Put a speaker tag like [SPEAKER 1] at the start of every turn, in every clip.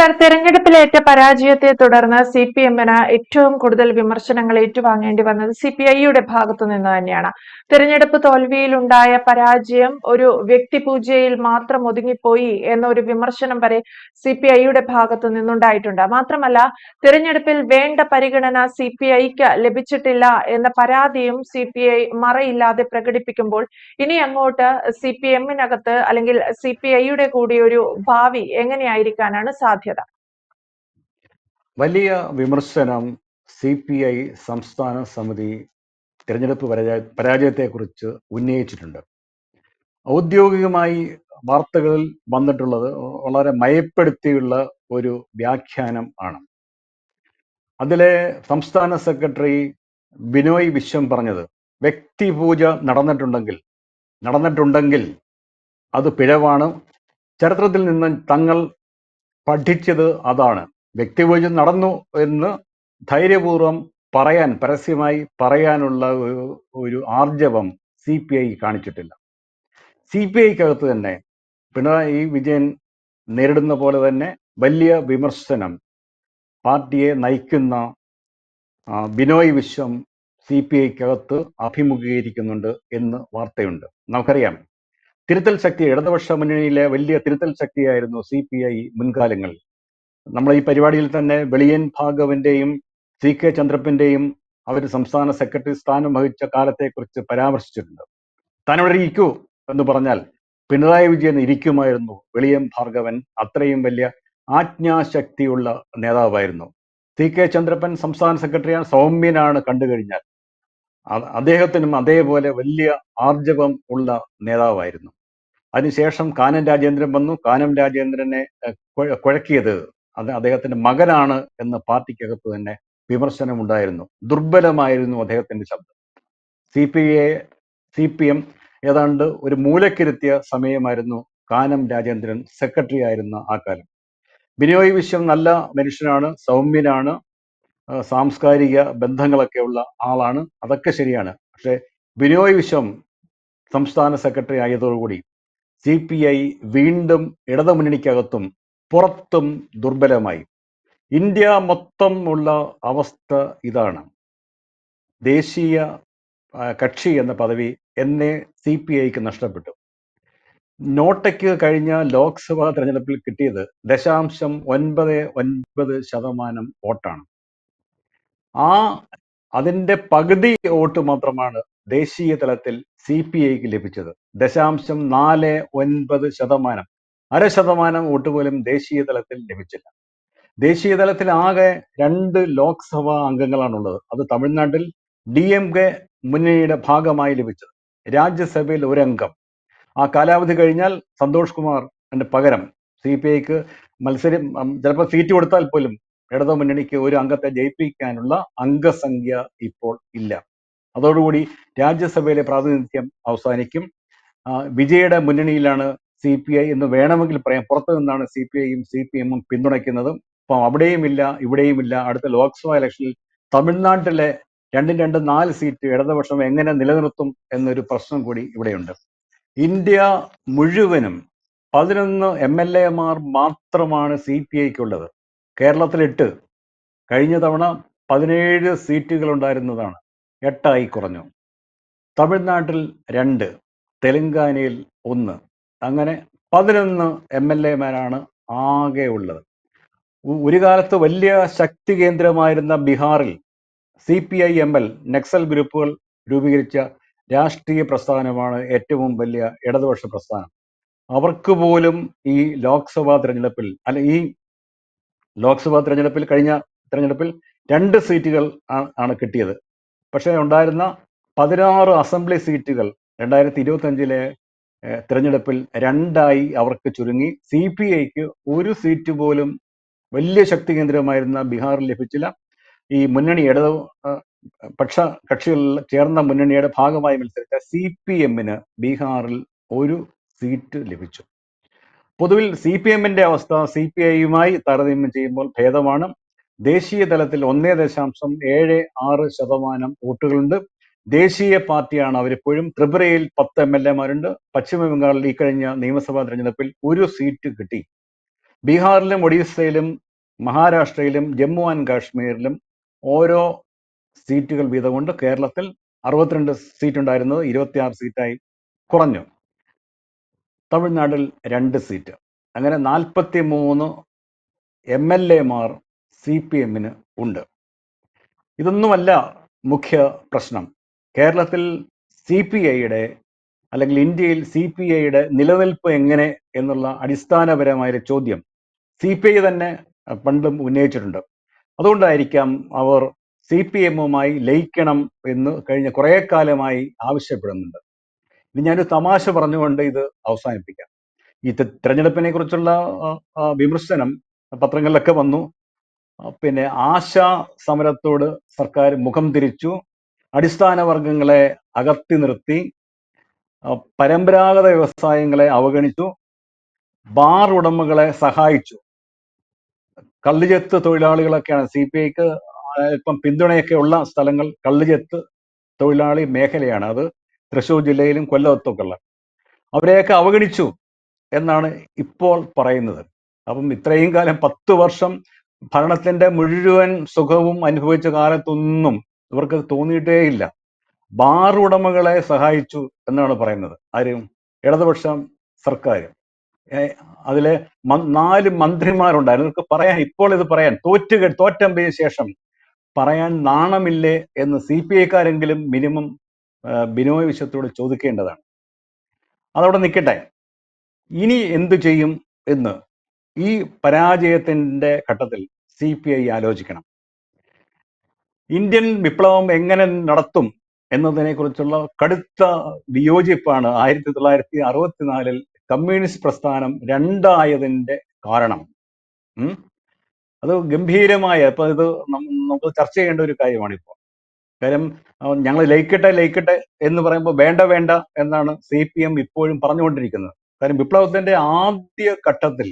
[SPEAKER 1] Sir, തെരഞ്ഞെടുപ്പിലേറ്റ പരാജയത്തെ തുടർന്ന് സിപിഎമ്മിന് ഏറ്റവും കൂടുതൽ വിമർശനങ്ങൾ ഏറ്റുവാങ്ങേണ്ടി വന്നത് സിപിഐയുടെ ഭാഗത്തു നിന്ന് തന്നെയാണ്. തെരഞ്ഞെടുപ്പ് തോൽവിയിലുണ്ടായ പരാജയം ഒരു വ്യക്തിപൂജയിൽ മാത്രം ഒതുങ്ങിപ്പോയി എന്നൊരു വിമർശനം വരെ സിപിഐയുടെ ഭാഗത്തു നിന്നുണ്ടായിട്ടുണ്ട്. മാത്രമല്ല, തെരഞ്ഞെടുപ്പിൽ വേണ്ട പരിഗണന സിപിഐക്ക് ലഭിച്ചിട്ടില്ല എന്ന പരാതിയും സിപിഐ മറയില്ലാതെ പ്രകടിപ്പിക്കുമ്പോൾ ഇനി അങ്ങോട്ട് സിപിഎമ്മിനകത്ത് അല്ലെങ്കിൽ സിപിഐയുടെ കൂടി ഒരു ഭാവി എങ്ങനെയായിരിക്കാനാണ് സാധ്യത?
[SPEAKER 2] വലിയ വിമർശനം CPI സംസ്ഥാന സമിതി തിരഞ്ഞെടുപ്പ് പരാജയത്തെക്കുറിച്ച് ഉന്നയിച്ചിട്ടുണ്ട്. ഔദ്യോഗികമായി വാർത്തകളിൽ വന്നിട്ടുള്ളത് വളരെ മയപ്പെടുത്തിയുള്ള ഒരു വ്യാഖ്യാനം ആണ്. അതിലെ സംസ്ഥാന സെക്രട്ടറി ബിനോയ് വിശ്വം പറഞ്ഞത്, വ്യക്തിപൂജ നടന്നിട്ടുണ്ടെങ്കിൽ അത് പിഴവാണ്. ചരിത്രത്തിൽ നിന്ന് തങ്ങൾ പഠിച്ചത് അതാണ്. വ്യക്തിപൂജ നടന്നു എന്ന് ധൈര്യപൂർവം പരസ്യമായി പറയാനുള്ള ഒരു ആർജവം CPI കാണിച്ചിട്ടില്ല. CPIക്കകത്ത് തന്നെ പിണറായി വിജയൻ നേരിടുന്ന പോലെ തന്നെ വലിയ വിമർശനം പാർട്ടിയെ നയിക്കുന്ന ബിനോയ് വിശ്വം CPIക്കകത്ത് അഭിമുഖീകരിക്കുന്നുണ്ട് എന്ന് വാർത്തയുണ്ട്. നമുക്കറിയാം, തിരുത്തൽ ശക്തി, ഇടതുപക്ഷ മുന്നണിയിലെ വലിയ തിരുത്തൽ ശക്തിയായിരുന്നു CPI മുൻകാലങ്ങളിൽ. നമ്മൾ ഈ പരിപാടിയിൽ തന്നെ വെളിയൻ ഭാഗവന്റെയും CK ചന്ദ്രപ്പന്റെയും അവർ സംസ്ഥാന സെക്രട്ടറി സ്ഥാനം വഹിച്ച കാലത്തെക്കുറിച്ച് പരാമർശിച്ചിട്ടുണ്ട്. താനവിടെ ഇരിക്കൂ എന്ന് പറഞ്ഞാൽ പിണറായി വിജയൻ ഇരിക്കുമായിരുന്നു. വെളിയൻ ഭാർഗവൻ അത്രയും വലിയ ആജ്ഞാശക്തിയുള്ള നേതാവായിരുന്നു. CK ചന്ദ്രപ്പൻ സംസ്ഥാന സെക്രട്ടറിയാണ്, സൗമ്യനാണ് കണ്ടു കഴിഞ്ഞാൽ. അദ്ദേഹത്തിനും അതേപോലെ വലിയ ആർജവം ഉള്ള നേതാവായിരുന്നു. അതിനുശേഷം കാനം രാജേന്ദ്രൻ വന്നു. കാനം രാജേന്ദ്രനെ കുഴക്കിയത് അദ്ദേഹത്തിന്റെ മകനാണ് എന്ന് പാർട്ടിക്കകത്ത് തന്നെ വിമർശനമുണ്ടായിരുന്നു. ദുർബലമായിരുന്നു അദ്ദേഹത്തിന്റെ ശബ്ദം. CPM ഏതാണ്ട് ഒരു മൂലക്കിരുത്തിയ സമയമായിരുന്നു കാനം രാജേന്ദ്രൻ സെക്രട്ടറി ആയിരുന്ന ആ കാലം. ബിനോയ് വിശ്വം നല്ല മനുഷ്യനാണ്, സൗമ്യനാണ്, സാംസ്കാരിക ബന്ധങ്ങളൊക്കെ ഉള്ള ആളാണ്. അതൊക്കെ ശരിയാണ്. പക്ഷെ ബിനോയ് വിശ്വം സംസ്ഥാന സെക്രട്ടറി ആയതോടുകൂടി CPI വീണ്ടും ഇടതുമുന്നണിക്കകത്തും പുറത്തും ദുർബലമായി. ഇന്ത്യ മൊത്തം ഉള്ള അവസ്ഥ ഇതാണ്. ദേശീയ കക്ഷി എന്ന പദവി എന്നെ CPIക്ക് നഷ്ടപ്പെട്ടു. നോട്ടയ്ക്ക് കഴിഞ്ഞ ലോക്സഭാ തെരഞ്ഞെടുപ്പിൽ കിട്ടിയത് 0.99% വോട്ടാണ്. അതിന്റെ പകുതി വോട്ട് മാത്രമാണ് ദേശീയ തലത്തിൽ CPIക്ക് ലഭിച്ചത്. 0.49%, 0.5% വോട്ട് പോലും ദേശീയ തലത്തിൽ ലഭിച്ചില്ല. ദേശീയ തലത്തിൽ ആകെ 2 ലോക്സഭാ അംഗങ്ങളാണുള്ളത്. അത് തമിഴ്നാട്ടിൽ DMK മുന്നണിയുടെ ഭാഗമായി ലഭിച്ചത്, രാജ്യസഭയിൽ 1 അംഗം. ആ കാലാവധി കഴിഞ്ഞാൽ സന്തോഷ് കുമാർ പകരം CPIക്ക് ചിലപ്പോൾ സീറ്റ് കൊടുത്താൽ പോലും ഇടതു മുന്നണിക്ക് 1 അംഗത്തെ ജയിപ്പിക്കാനുള്ള അംഗസംഖ്യ ഇപ്പോൾ ഇല്ല. അതോടുകൂടി രാജ്യസഭയിലെ പ്രാതിനിധ്യം അവസാനിക്കും. വിജയുടെ മുന്നണിയിലാണ് CPI എന്ന് വേണമെങ്കിൽ പറയാം. പുറത്തു നിന്നാണ് CPIയും CPMും പിന്തുണയ്ക്കുന്നത്. അപ്പം അവിടെയുമില്ല ഇവിടെയുമില്ല. അടുത്ത ലോക്സഭാ ഇലക്ഷനിൽ തമിഴ്നാട്ടിലെ 2 4 സീറ്റ് ഇടതുപക്ഷം എങ്ങനെ നിലനിർത്തും എന്നൊരു പ്രശ്നം കൂടി ഇവിടെയുണ്ട്. ഇന്ത്യ മുഴുവനും 11 MLAമാർ മാത്രമാണ് CPIക്കുള്ളത്. കേരളത്തിൽ 8. കഴിഞ്ഞ തവണ 17 സീറ്റുകൾ ഉണ്ടായിരുന്നതാണ്, 8 കുറഞ്ഞു. തമിഴ്നാട്ടിൽ 2, തെലങ്കാനയിൽ 1, അങ്ങനെ 11 MLAമാരാണ് ആകെ ഉള്ളത്. ഒരു കാലത്ത് വലിയ ശക്തി കേന്ദ്രമായിരുന്ന ബീഹാറിൽ CPI-ML നക്സൽ ഗ്രൂപ്പുകൾ രൂപീകരിച്ച രാഷ്ട്രീയ പ്രസ്ഥാനമാണ് ഏറ്റവും വലിയ ഇടതുപക്ഷ പ്രസ്ഥാനം. അവർക്ക് പോലും ഈ ലോക്സഭാ തെരഞ്ഞെടുപ്പിൽ കഴിഞ്ഞ തെരഞ്ഞെടുപ്പിൽ 2 സീറ്റുകൾ ആണ് കിട്ടിയത്. പക്ഷേ ഉണ്ടായിരുന്ന 16 അസംബ്ലി സീറ്റുകൾ 2025 തെരഞ്ഞെടുപ്പിൽ 2 അവർക്ക് ചുരുങ്ങി. CPIക്ക് 1 സീറ്റ് പോലും വലിയ ശക്തി കേന്ദ്രമായിരുന്ന ബീഹാറിൽ ലഭിച്ചില്ല. ഈ മുന്നണി പക്ഷ കക്ഷികളിൽ ചേർന്ന മുന്നണിയുടെ ഭാഗമായി മത്സരിച്ച CPMന് ബീഹാറിൽ 1 സീറ്റ് ലഭിച്ചു. പൊതുവിൽ CPMന്റെ അവസ്ഥ CPIയുമായി താരതമ്യം ചെയ്യുമ്പോൾ ഭേദമാണ്. ദേശീയ തലത്തിൽ 1.76% വോട്ടുകളുണ്ട്. ദേശീയ പാർട്ടിയാണ് അവരിപ്പോഴും. ത്രിപുരയിൽ 10 MLAമാരുണ്ട്. പശ്ചിമ ബംഗാളിൽ ഈ കഴിഞ്ഞ നിയമസഭാ തെരഞ്ഞെടുപ്പിൽ 1 സീറ്റ് കിട്ടി. ബീഹാറിലും ഒഡീസയിലും മഹാരാഷ്ട്രയിലും ജമ്മു ആൻഡ് കാശ്മീരിലും ഓരോ സീറ്റുകൾ വീതമുണ്ട്. കേരളത്തിൽ 62 സീറ്റ് ഉണ്ടായിരുന്നത് 26 സീറ്റായി കുറഞ്ഞു. തമിഴ്നാട്ടിൽ 2 സീറ്റ്. അങ്ങനെ 43 MLA-മാർ CPM ഉണ്ട്. ഇതൊന്നുമല്ല മുഖ്യ പ്രശ്നം. കേരളത്തിൽ CPIയുടെ അല്ലെങ്കിൽ ഇന്ത്യയിൽ CPIയുടെ നിലനിൽപ്പ് എങ്ങനെ എന്നുള്ള അടിസ്ഥാനപരമായ ചോദ്യം CPI തന്നെ പണ്ടും ഉന്നയിച്ചിട്ടുണ്ട്. അതുകൊണ്ടായിരിക്കാം അവർ CPM-മായി ലയിക്കണം എന്ന് കഴിഞ്ഞ കുറേ കാലമായി ആവശ്യപ്പെടുന്നുണ്ട്. ഇനി ഞാനൊരു തമാശ പറഞ്ഞുകൊണ്ട് ഇത് അവസാനിപ്പിക്കാം. ഈ തെരഞ്ഞെടുപ്പിനെ കുറിച്ചുള്ള വിമർശനം പത്രങ്ങളിലൊക്കെ വന്നു. പിന്നെ ആശാ സമരത്തോട് സർക്കാർ മുഖം തിരിച്ചു, അടിസ്ഥാന വർഗങ്ങളെ അകറ്റി നിർത്തി, പരമ്പരാഗത വ്യവസായങ്ങളെ അവഗണിച്ചു, ബാർ ഉടമകളെ സഹായിച്ചു. കള്ളുചെത്ത് തൊഴിലാളികളൊക്കെയാണ് CPIക്ക് ഇപ്പം പിന്തുണയൊക്കെ ഉള്ള സ്ഥലങ്ങൾ. കള്ളുചെത്ത് തൊഴിലാളി മേഖലയാണ് അത്. തൃശ്ശൂർ ജില്ലയിലും കൊല്ലത്തൊക്കെ ഉള്ള അവരെയൊക്കെ അവഗണിച്ചു എന്നാണ് ഇപ്പോൾ പറയുന്നത്. അപ്പം ഇത്രയും കാലം 10 വർഷം ഭരണത്തിന്റെ മുഴുവൻ സുഖവും അനുഭവിച്ച കാലത്തൊന്നും ഇവർക്ക് തോന്നിയിട്ടേയില്ല. ബാർ ഉടമകളെ സഹായിച്ചു എന്നാണ് പറയുന്നത്. ആരും ഇടതുപക്ഷം സർക്കാർ. അതിലെ 4 മന്ത്രിമാരുണ്ടായിരുന്നു. ഇവർക്ക് പറയാൻ, ഇപ്പോൾ ഇത് പറയാൻ തോറ്റമ്പിന് ശേഷം പറയാൻ നാണമില്ലേ എന്ന് CPIക്കാരെങ്കിലും മിനിമം ബിനോയ് വിശ്വത്തോട് ചോദിക്കേണ്ടതാണ്. അതവിടെ നിൽക്കട്ടെ. ഇനി എന്തു ചെയ്യും എന്ന് ഈ പരാജയത്തിന്റെ ഘട്ടത്തിൽ CPI ആലോചിക്കണം. ഇന്ത്യൻ വിപ്ലവം എങ്ങനെ നടത്തും എന്നതിനെ കുറിച്ചുള്ള കടുത്ത വിയോജിപ്പാണ് 1964 കമ്മ്യൂണിസ്റ്റ് പ്രസ്ഥാനം രണ്ടായതിന്റെ കാരണം. അത് ഗംഭീരമായ, ഇപ്പൊ ഇത് നമുക്ക് ചർച്ച ചെയ്യേണ്ട ഒരു കാര്യമാണ് ഇപ്പോൾ. കാര്യം ഞങ്ങൾ ലയിക്കട്ടെ എന്ന് പറയുമ്പോൾ വേണ്ട എന്നാണ് CPM ഇപ്പോഴും പറഞ്ഞുകൊണ്ടിരിക്കുന്നത്. കാര്യം വിപ്ലവത്തിന്റെ ആദ്യ ഘട്ടത്തിൽ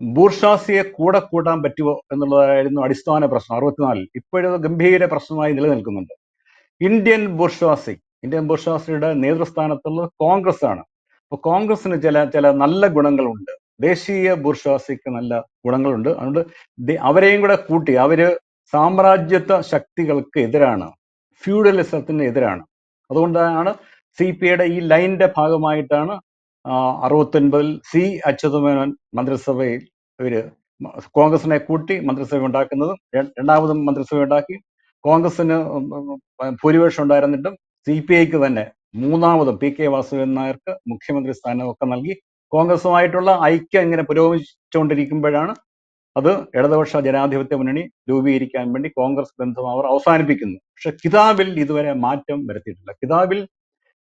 [SPEAKER 2] ബൂർഷാസിയെ കൂടെ കൂട്ടാൻ പറ്റുമോ എന്നുള്ളതായിരുന്നു അടിസ്ഥാന പ്രശ്നം 64. ഇപ്പോഴത് ഗംഭീര പ്രശ്നമായി നിലനിൽക്കുന്നുണ്ട്. ഇന്ത്യൻ ബൂർഷാസിയുടെ നേതൃസ്ഥാനത്തുള്ളത് കോൺഗ്രസ് ആണ്. അപ്പോൾ കോൺഗ്രസിന് ചില നല്ല ഗുണങ്ങളുണ്ട്. ദേശീയ ബൂർഷാസിക്ക് നല്ല ഗുണങ്ങളുണ്ട്. അതുകൊണ്ട് അവരെയും കൂടെ കൂട്ടി, അവര് സാമ്രാജ്യത്വ ശക്തികൾക്ക് എതിരാണ്, ഫ്യൂഡലിസത്തിന് എതിരാണ്. അതുകൊണ്ടാണ് CPIയുടെ ഈ ലൈനിന്റെ ഭാഗമായിട്ടാണ് 69 C അച്യുതമേനോൻ മന്ത്രിസഭയിൽ ഇവര് കോൺഗ്രസിനെ കൂട്ടി മന്ത്രിസഭ ഉണ്ടാക്കുന്നത്. രണ്ടാമതും മന്ത്രിസഭ ഉണ്ടാക്കി. കോൺഗ്രസിന് ഭൂരിപക്ഷം ഉണ്ടായിരുന്നിട്ടും CPIക്ക് തന്നെ മൂന്നാമതും PK വാസുദേവൻ നായർക്ക് മുഖ്യമന്ത്രി സ്ഥാനമൊക്കെ നൽകി. കോൺഗ്രസുമായിട്ടുള്ള ഐക്യം ഇങ്ങനെ പുരോഗമിച്ചുകൊണ്ടിരിക്കുമ്പോഴാണ് അത് ഇടതുപക്ഷ ജനാധിപത്യ മുന്നണി രൂപീകരിക്കാൻ വേണ്ടി കോൺഗ്രസ് ബന്ധം അവർ അവസാനിപ്പിക്കുന്നു. പക്ഷെ കിതാബിൽ ഇതുവരെ മാറ്റം വരുത്തിയിട്ടില്ല. കിതാബിൽ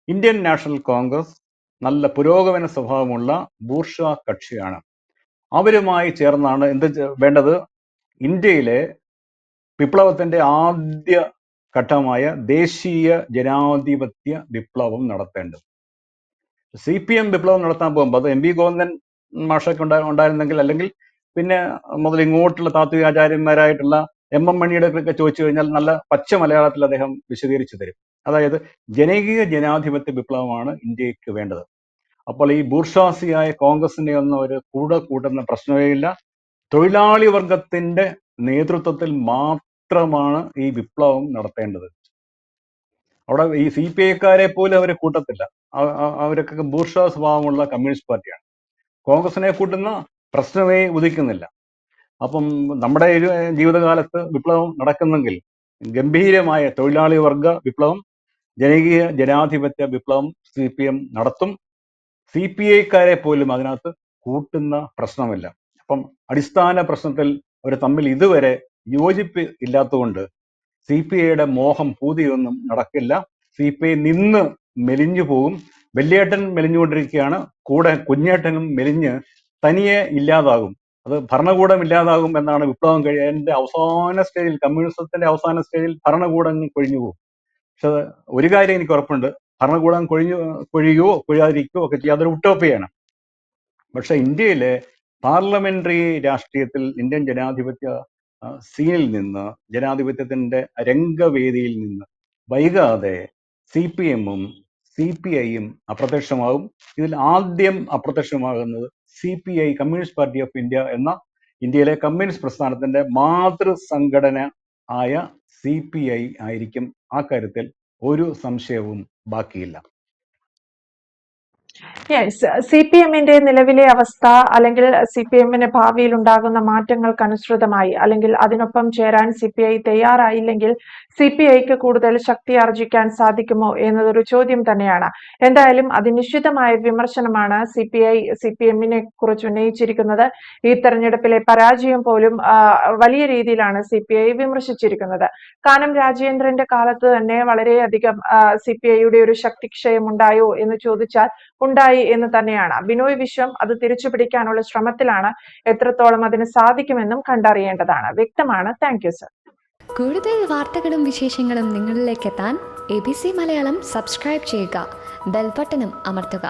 [SPEAKER 2] ഇന്ത്യൻ നാഷണൽ കോൺഗ്രസ് നല്ല പുരോഗമന സ്വഭാവമുള്ള ബൂർഷ്വാ കക്ഷിയാണ്. അവരുമായി ചേർന്നാണ് എന്ത് വേണ്ടത്? ഇന്ത്യയിലെ വിപ്ലവത്തിന്റെ ആദ്യ ഘട്ടമായ ദേശീയ ജനാധിപത്യ വിപ്ലവം നടത്തേണ്ടത്. CPM വിപ്ലവം നടത്താൻ പോകുമ്പോൾ അത് MV ഗോവിന്ദൻ മാഷൊക്കെ ഉണ്ടായിരുന്നെങ്കിൽ, അല്ലെങ്കിൽ പിന്നെ മുതൽ ഇങ്ങോട്ടുള്ള താത്വികാചാര്യന്മാരായിട്ടുള്ള MM മണിയുടെ ഒക്കെ ചോദിച്ചു കഴിഞ്ഞാൽ നല്ല പച്ച മലയാളത്തിൽ അദ്ദേഹം വിശദീകരിച്ചു തരും. അതായത് ജനകീയ ജനാധിപത്യ വിപ്ലവമാണ് ഇന്ത്യക്ക് വേണ്ടത്. അപ്പോൾ ഈ ബൂർഷാസിയായ കോൺഗ്രസിനെ ഒന്നും ഒരു കൂട്ടുന്ന പ്രശ്നമേ ഇല്ല. തൊഴിലാളി വർഗത്തിന്റെ നേതൃത്വത്തിൽ മാത്രമാണ് ഈ വിപ്ലവം നടത്തേണ്ടത്. അവിടെ ഈ CPIക്കാരെ പോലും അവരെ കൂട്ടത്തില്ല. അവരൊക്കെ ബൂർഷാ സ്വഭാവമുള്ള കമ്മ്യൂണിസ്റ്റ് പാർട്ടിയാണ്. കോൺഗ്രസിനെ കൂട്ടുന്ന പ്രശ്നമേ ഉദിക്കുന്നില്ല. അപ്പം നമ്മുടെ ജീവിതകാലത്ത് വിപ്ലവം നടക്കുന്നെങ്കിൽ ഗംഭീരമായ തൊഴിലാളി വർഗ വിപ്ലവം, ജനകീയ ജനാധിപത്യ വിപ്ലവം CPM നടത്തും. CPIക്കാരെ പോലും അതിനകത്ത് കൂട്ടുന്ന പ്രശ്നമില്ല. അപ്പം അടിസ്ഥാന പ്രശ്നത്തിൽ അവർ തമ്മിൽ ഇതുവരെ യോജിപ്പ് ഇല്ലാത്തതുകൊണ്ട് CPIയുടെ മോഹം പൂതിയൊന്നും നടക്കില്ല. CPI നിന്ന് മെലിഞ്ഞു പോകും. വലിയേട്ടൻ മെലിഞ്ഞുകൊണ്ടിരിക്കുകയാണ്, കൂടെ കുഞ്ഞേട്ടനും മെലിഞ്ഞ് തനിയെ ഇല്ലാതാകും. അത് ഭരണകൂടം ഇല്ലാതാകും എന്നാണ് വിപ്ലവം കഴിയാൻ്റെ അവസാന സ്റ്റേജിൽ, കമ്മ്യൂണിസത്തിന്റെ അവസാന സ്റ്റേജിൽ ഭരണകൂടം കൊഴിഞ്ഞു പോകും. പക്ഷെ ഒരു കാര്യം എനിക്ക് ഉറപ്പുണ്ട്, ഭരണകൂടം കൊഴിയുകയോ കൊഴിയാതിരിക്കുകയോ ഒക്കെ ചെയ്യുക അതൊരു ഉട്ടോപ്പിയാണ്. പക്ഷെ ഇന്ത്യയിലെ പാർലമെന്ററി രാഷ്ട്രീയത്തിൽ, ഇന്ത്യൻ ജനാധിപത്യ സീനിൽ നിന്ന്, ജനാധിപത്യത്തിന്റെ രംഗവേദിയിൽ നിന്ന് വൈകാതെ CPM-ഉം CPI-യും അപ്രത്യക്ഷമാകും. ഇതിൽ ആദ്യം അപ്രത്യക്ഷമാകുന്നത് CPI, communist party of India എന്ന ഇന്ത്യയിലെ കമ്മ്യൂണിസ്റ്റ് പ്രസ്ഥാനത്തിന്റെ മാതൃസംഘടന ആയ CPI ആയിരിക്കും. ആ കാര്യത്തിൽ ഒരു സംശയവും ബാക്കിയില്ല.
[SPEAKER 1] യെസ്, CPM-ന്റെ നിലവിലെ അവസ്ഥ അല്ലെങ്കിൽ CPM-ന് ഭാവിയിൽ ഉണ്ടാകുന്ന മാറ്റങ്ങൾക്കനുസൃതമായി അല്ലെങ്കിൽ അതിനൊപ്പം ചേരാൻ CPI തയ്യാറായില്ലെങ്കിൽ CPIക്ക് കൂടുതൽ ശക്തി ആർജിക്കാൻ സാധിക്കുമോ എന്നതൊരു ചോദ്യം തന്നെയാണ്. എന്തായാലും അതിനിശ്ചിതമായ വിമർശനമാണ് CPI CPM-നെ കുറിച്ച് ഉന്നയിച്ചിരിക്കുന്നത്. ഈ തെരഞ്ഞെടുപ്പിലെ പരാജയം പോലും വലിയ രീതിയിലാണ് CPI വിമർശിച്ചിരിക്കുന്നത്. കാനം രാജേന്ദ്രന്റെ കാലത്ത് തന്നെ വളരെയധികം CPIയുടെ ഒരു ശക്തിക്ഷയം ഉണ്ടായോ എന്ന് ചോദിച്ചാൽ ഉണ്ടായി എന്ന് തന്നെയാണ്. ബിനോയ് വിശ്വം അത് തിരിച്ചുപിടിക്കാനുള്ള ശ്രമത്തിലാണ്. എത്രത്തോളം അതിന് സാധിക്കുമെന്നും കണ്ടറിയേണ്ടതാണ്. വ്യക്തമാണ്. Thank you sir.
[SPEAKER 3] കൂടുതൽ വാർത്തകളും വിശേഷങ്ങളും നിങ്ങളിലേക്ക് എത്താൻ ABC മലയാളം സബ്സ്ക്രൈബ് ചെയ്യുക, ബെൽ ബട്ടണും അമർത്തുക.